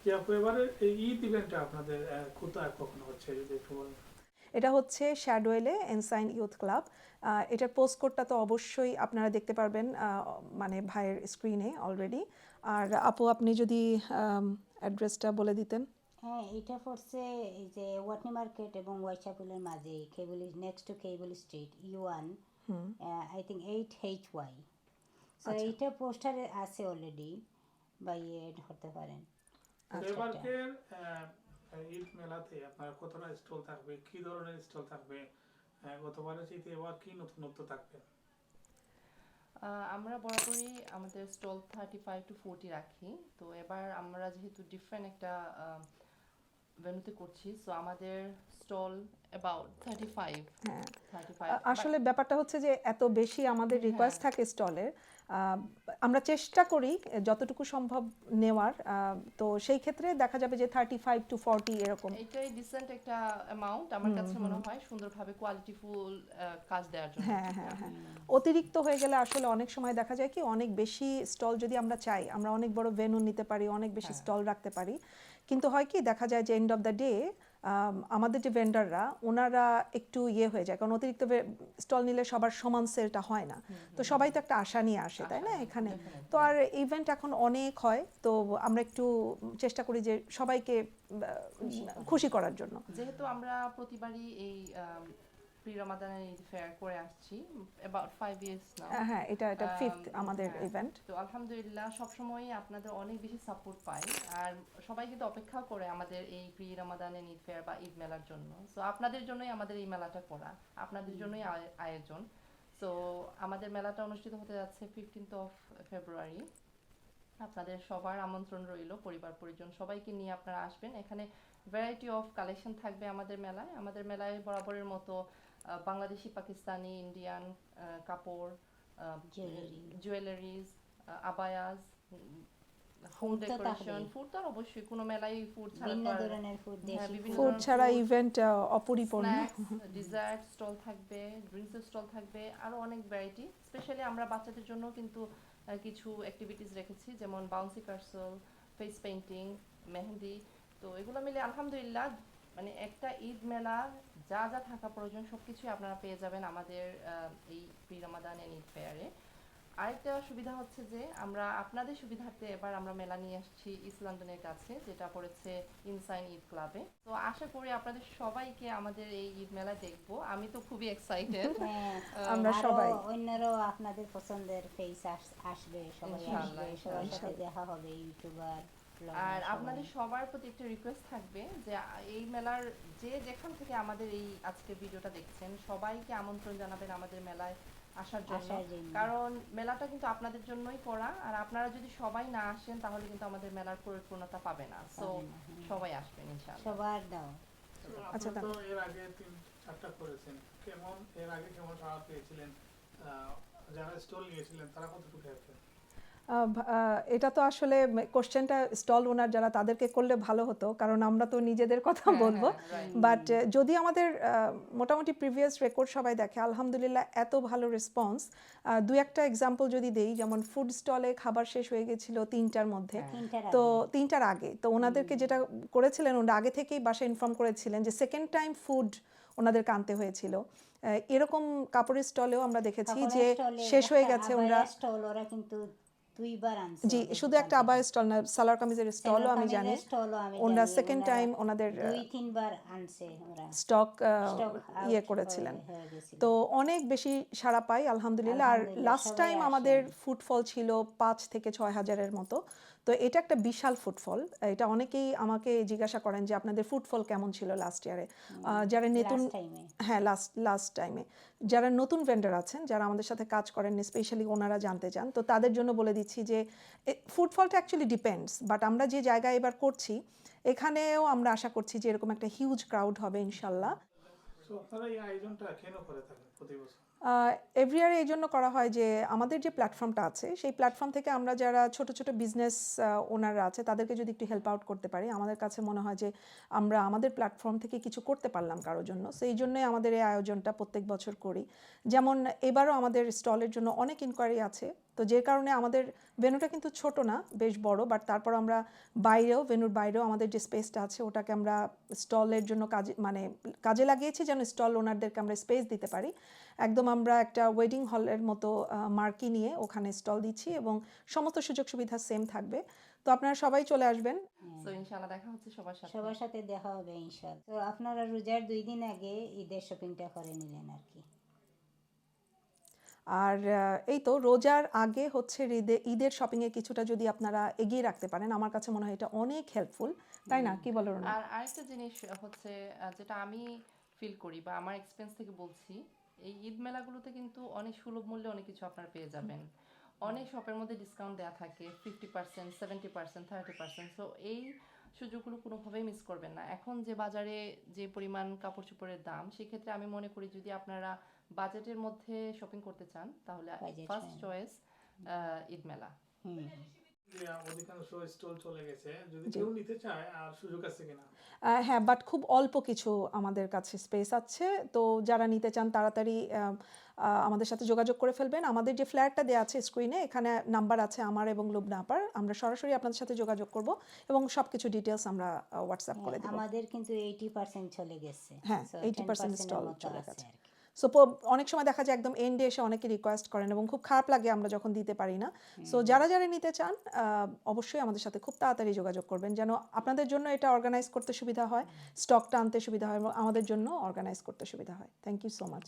যে আপু এবারে এই ঈদ ইভেন্টটা আপনাদের কোথায় কখন হচ্ছে যদি একটু বলেন। এটা হচ্ছে শ্যাডোয়েলে এনসাইন ইউথ ক্লাব। এটার পোস্ট কোডটা তো অবশ্যই আপনারা দেখতে পারবেন মানে ভাইয়ের স্ক্রিনে অলরেডি। আর আপু আপনি যদি অ্যাড্রেসটা বলে দিতেন। হ্যাঁ, এটা পড়ছে এই যে ওয়াটনি মার্কেট এবং হোয়াইটচ্যাপেলের মাঝে, কেবল নেক্সট টু কেবল স্ট্রিট ইউ1, আই থিঙ্ক 8HY। সো আচ্ছা এইটা পোস্টারে আছে অলরেডি, বা এড করতে পারেন পোস্টারটা। এবারকের ঈদ মেলাতে আপনার কতটা স্টল থাকবে, কি ধরনের স্টল থাকবে, গতবারের চাইতে এবার কি নতুনত্ব থাকবে? আমরা বরাবরই আমাদের স্টল 35 to 40 রাখি। তো এবার আমরা যেহেতু ডিফারেন্ট একটা ভেন্যুতে করছি, সো আমাদের স্টল অ্যাবাউট 35। হ্যাঁ 35 আসলে ব্যাপারটা হচ্ছে যে এত বেশি আমাদের হ্যাঁ রিকোয়েস্ট থাকে স্টলের, আমরা চেষ্টা করি যতটুকু সম্ভব নেওয়ার। তো সেই ক্ষেত্রে দেখা যাবে যে 35 to 40 এরকম। এটাই ডিসেন্ট একটা অ্যামাউন্ট আমার কাছে মনে হয়, সুন্দরভাবে কোয়ালিটিফুল কাজ দেওয়ার জন্য। হ্যাঁ ঠিক হ্যাঁ না? হ্যাঁ অতিরিক্ত হয়ে গেলে আসলে অনেক সময় দেখা যায় কি অনেক বেশি স্টল যদি আমরা চাই আমরা অনেক বড় ভেন্যু নিতে পারি, অনেক বেশি হ্যাঁ। স্টল রাখতে পারি, কিন্তু হয় কি দেখা যায় যে এন্ড অফ দ্য ডে আমাদের যে ভেন্ডাররা ওনারা একটু ইয়ে হয়ে যায়, কারণ অতিরিক্ত স্টল নিলে সবার সমান সেলটা হয় না। তো সবাই তো একটা আশা নিয়ে আসে তাই না এখানে। তো আর ইভেন্ট এখন অনেক হয়, তো আমরা একটু চেষ্টা করি যে সবাইকে খুশি করার জন্য। যেহেতু আমরা প্রতিবারই এই প্রি রমাদানের ঈদ ফেয়ার করে আসছি অ্যাবাউট 5 years নাও। হ্যাঁ এটা ফিফথ আমাদের হ্যাঁ, ইভেন্ট। তো আলহামদুলিল্লাহ সবসময়ই আপনাদের অনেক বেশি সাপোর্ট পাই। আর সবাই কিন্তু অপেক্ষা করে আমাদের এই প্রি রমাদানের ঈদ ফেয়ার বা ঈদ মেলার জন্য। সো আপনাদের জন্যই আমাদের এই মেলাটা করা, আপনাদের জন্যই আয়োজন। সো আমাদের মেলাটা অনুষ্ঠিত হতে যাচ্ছে 15th of February। আপনাদের সবার আমন্ত্রণ রইল, পরিবার পরিজন সবাইকে নিয়ে আপনারা আসবেন। এখানে ভ্যারাইটি অফ কালেকশন থাকবে আমাদের মেলায়। আমাদের মেলায় বরাবরের মতো বাংলাদেশি, পাকিস্তানি, ইন্ডিয়ান কাপড়, জুয়েলারিজ, আবায়াস, হোম ফুড তো ডেকোরেশন। থাকবেই, ফুড তো আর অবশ্যই, কোনো মেলায় ফুড ছাড়া ভিন্ন তো আর ধরনের ফুড, হ্যাঁ, দেশি বিভিন্ন ফুড। ফুড ধরনের ছাড়া ফুড, ইভেন্ট অপরিপূর্ণ। স্ন্যাক্স, ডিজার্ট স্টল থাকবে, ড্রিঙ্কসের স্টল থাকবে, আরও অনেক ভ্যারাইটি। স্পেশালি আমরা বাচ্চাদের জন্য কিন্তু কিছু অ্যাক্টিভিটিস রেখেছি, যেমন বাউন্সি কার্সল, ফেস পেইন্টিং, মেহেন্দি। তো এগুলো মিলে আলহামদুলিল্লাহ মানে একটা ঈদ মেলা যা যা থাকা প্রয়োজন সব কিছুই আপনারা পেয়ে যাবেন আমাদের এই প্রি রমাদান এন্ড ঈদ ফেয়ারে। আরেকটা সুবিধা হচ্ছে যে আমরা আপনাদের সুবিধার্থে এবার আমরা মেলা নিয়ে আসছি ইস্ট লন্ডনের কাছে, যেটা পড়েছে ইনসাইন ঈদ ক্লাবে। তো আশা করি আপনাদের সবাইকে আমাদের এই ঈদ মেলা দেখবো। আমি তো খুবই এক্সাইটেড। হ্যাঁ, আমরা আরো সবাই অন্যরাও আপনাদের পছন্দের ফেস আসবে, সবাই ইনশাআল্লাহ, আসবে, সবার সাথে ইনশাআল্লাহ। দেখা হবে, ইউটিউবার, আর ব্লগার, আপনাদের সবাই। সবার প্রতি একটা রিকোয়েস্ট থাকবে যে এই মেলার যে যেখান থেকে আমাদের এই আজকের ভিডিওটা দেখছেন সবাইকে আমন্ত্রণ জানাবেন আমাদের মেলায় আসার জন্য। আসার জন্য। কারণ মেলাটা কিন্তু আপনাদের জন্যই করা, আর আপনারা যদি সবাই না আসেন তাহলে কিন্তু আমাদের মেলার পরিপূর্ণতা পাবে না। সো পাবে না, হ্যাঁ। সবাই আসবেন ইনশাআল্লাহ। সবার দাও। আচ্ছা আপনারা তো এর আগে 3-4টা করেছেন, কেমন এর আগে কেমন সাড়া পেয়েছিলেন? যারা স্টল নিয়েছিলেন তারা কতটুকু হয়েছে? এটা তো আসলে কোশ্চেনটা স্টল ওনার যারা তাদেরকে করলে ভালো হতো, কারণ আমরা তো নিজেদের কথা বলবো। বাট যদি আমাদের মোটামুটি প্রিভিয়াস রেকর্ড সবাই দেখে আলহামদুলিল্লাহ এত ভালো রেসপন্স। দু একটা এক্সাম্পল যদি দেই, যেমন ফুড স্টলে খাবার শেষ হয়ে গেছিল 3টার মধ্যে। তো 3টার আগে তো ওনাদেরকে যেটা করেছিলেন ওনারা আগে থেকেই বাসায় ইনফর্ম করেছিলেন যে সেকেন্ড টাইম ফুড ওনাদেরকে আনতে হয়েছিল। এরকম কাপড়ের স্টলেও আমরা দেখেছি যে শেষ হয়ে গেছে ওনারা। স্টল ওরা কিন্তু দুইবার আনছে জি ওদের শুধু দোকান একটা থেকে। আবায়া স্টল না, সালোয়ার কামিজের স্টলও আমি জানি। স্টলও আমি ওনারা জানি, সেকেন্ড ওনারা টাইম ওনাদের 2-3 বার আনছে ওরা। স্টক স্টক ইয়ে আউট করেছিলেন। হয়ে গেছিল। তো অনেক বেশি সাড়া পাই আলহামদুলিল্লাহ। আর আলহামদুলিল্লাহ, লাস্ট সবাই টাইম আসেন। আমাদের ফুটফল ছিল 5 থেকে 6 হাজারের মতো। তো এটা একটা বিশাল ফুটফল। এটা অনেকেই আমাকে জিজ্ঞাসা করেন যে আপনাদের ফুটফল কেমন ছিল লাস্ট ইয়ারে। যারা নতুন, লাস্ট টাইমে হ্যাঁ লাস্ট টাইমে যারা নতুন ভেন্ডার আছেন যারা আমাদের সাথে কাজ করেন স্পেশালি ওনারা জানতে চান, তো তাদের জন্য বলে দিচ্ছি যে ফুটফলটা অ্যাকচুয়ালি ডিপেন্ডস, বাট আমরা যে জায়গায় এবার করছি এখানেও আমরা আশা করছি যে এরকম একটা হিউজ ক্রাউড হবে ইনশাল্লাহ। তো আপনারা এই আয়োজনটা কেন করে থাকেন প্রতি বছর? এভরি ইয়ার এই জন্য করা হয় যে আমাদের যে প্ল্যাটফর্মটা আছে সেই প্ল্যাটফর্ম থেকে আমরা যারা ছোট ছোট বিজনেস ওনাররা আছে তাদেরকে যদি একটু হেল্প আউট করতে পারি, আমাদের কাছে মনে হয় যে আমরা আমাদের প্ল্যাটফর্ম থেকে কিছু করতে পারলাম কারোর জন্য। সেই জন্যই আমাদের এই আয়োজনটা প্রত্যেক বছর করি। যেমন এবারও আমাদের স্টলের জন্য অনেক ইনকোয়ারি আছে, তো যে কারণে আমাদের ভেন্যুটা কিন্তু ছোট না, বেশ বড়, বাট তারপর আমরা বাইরেও, ভেন্যুর বাইরেও আমাদের যে স্পেসটা আছে ওটাকে আমরা স্টলের জন্য কাজে লাগিয়েছি, যেন স্টল ওনারদেরকে আমরা স্পেস দিতে পারি। একদম আমরা একটা ওয়েডিং হলের মতো মার্কি নিয়ে ওখানে স্টল দিচ্ছি এবং সমস্ত সুযোগ সুবিধা সেম থাকবে। তো আপনারা সবাই চলে আসবেন। সো ইনশাআল্লাহ দেখা হচ্ছে সবার সাথে। সবার সাথে দেখা হবে ইনশাআল্লাহ। তো আপনারা রোজার 2 দিন আগে ঈদের শপিংটা করে নিলেন আর কি। আর এই তো রোজার আগে হচ্ছে ঈদের শপিংয়ে কিছুটা যদি আপনারা এগিয়ে রাখতে পারেন, আমার কাছে মনে হয় এটা অনেক হেল্পফুল, তাই না? কি বলো রুনা? আর আরেকটা জিনিস হচ্ছে যেটা আমি ফিল করি বা আমার এক্সপেরিয়েন্স থেকে বলছি, এই ঈদ মেলাগুলোতে কিন্তু অনেক সুলভ মূল্যে অনেক কিছু আপনারা পেয়ে যাবেন। অনেক শপের মধ্যে ডিসকাউন্ট দেওয়া থাকে 50%, 70%, 30%। সো এই সুযোগগুলো কোনোভাবেই মিস করবেন না। এখন যে বাজারে যে পরিমাণ কাপড় চোপড়ের দাম, সেক্ষেত্রে আমি মনে করি যদি আপনারা বাজেটের মধ্যে শপিং করতে চান তাহলে Budget first friendly। Choice Eid মেলা। অধিকাংশ স্টল চলে গেছে, যদি কেউ নিতে চায় আর সুযোগ আছে কিনা? হ্যাঁ, বাট খুব অল্প কিছু আমাদের কাছে স্পেস আছে। তো যারা নিতে চান তাড়াতাড়ি আমাদের সাথে যোগাযোগ করে ফেলবেন। আমাদের যে ফ্ল্যাটটা দেওয়া আছে স্ক্রিনে, এখানে নাম্বার আছে আমার এবং লুবনা আপার। আমরা সরাসরি আপনাদের সাথে যোগাযোগ করব এবং সব কিছু ডিটেলস আমরা হোয়াটসঅ্যাপ করে দেবো। আমাদের কিন্তু 80% চলে গেছে। হ্যাঁ, So 80% 10% স্টল মতো চলে আছে গেছে। আর কি। সো অনেক সময় দেখা যায় একদম এন্ডে এসে অনেকে রিকোয়েস্ট করেন এবং খুব খারাপ লাগে আমরা যখন দিতে পারি না। সো যারা যারা নিতে চান অবশ্যই আমাদের সাথে খুব তাড়াতাড়ি যোগাযোগ করবেন, যেন আপনাদের জন্য এটা অর্গানাইজ করতে সুবিধা হয়, স্টকটা আনতে সুবিধা হয় এবং আমাদের জন্য অর্গানাইজ করতে সুবিধা হয়। Thank you so much.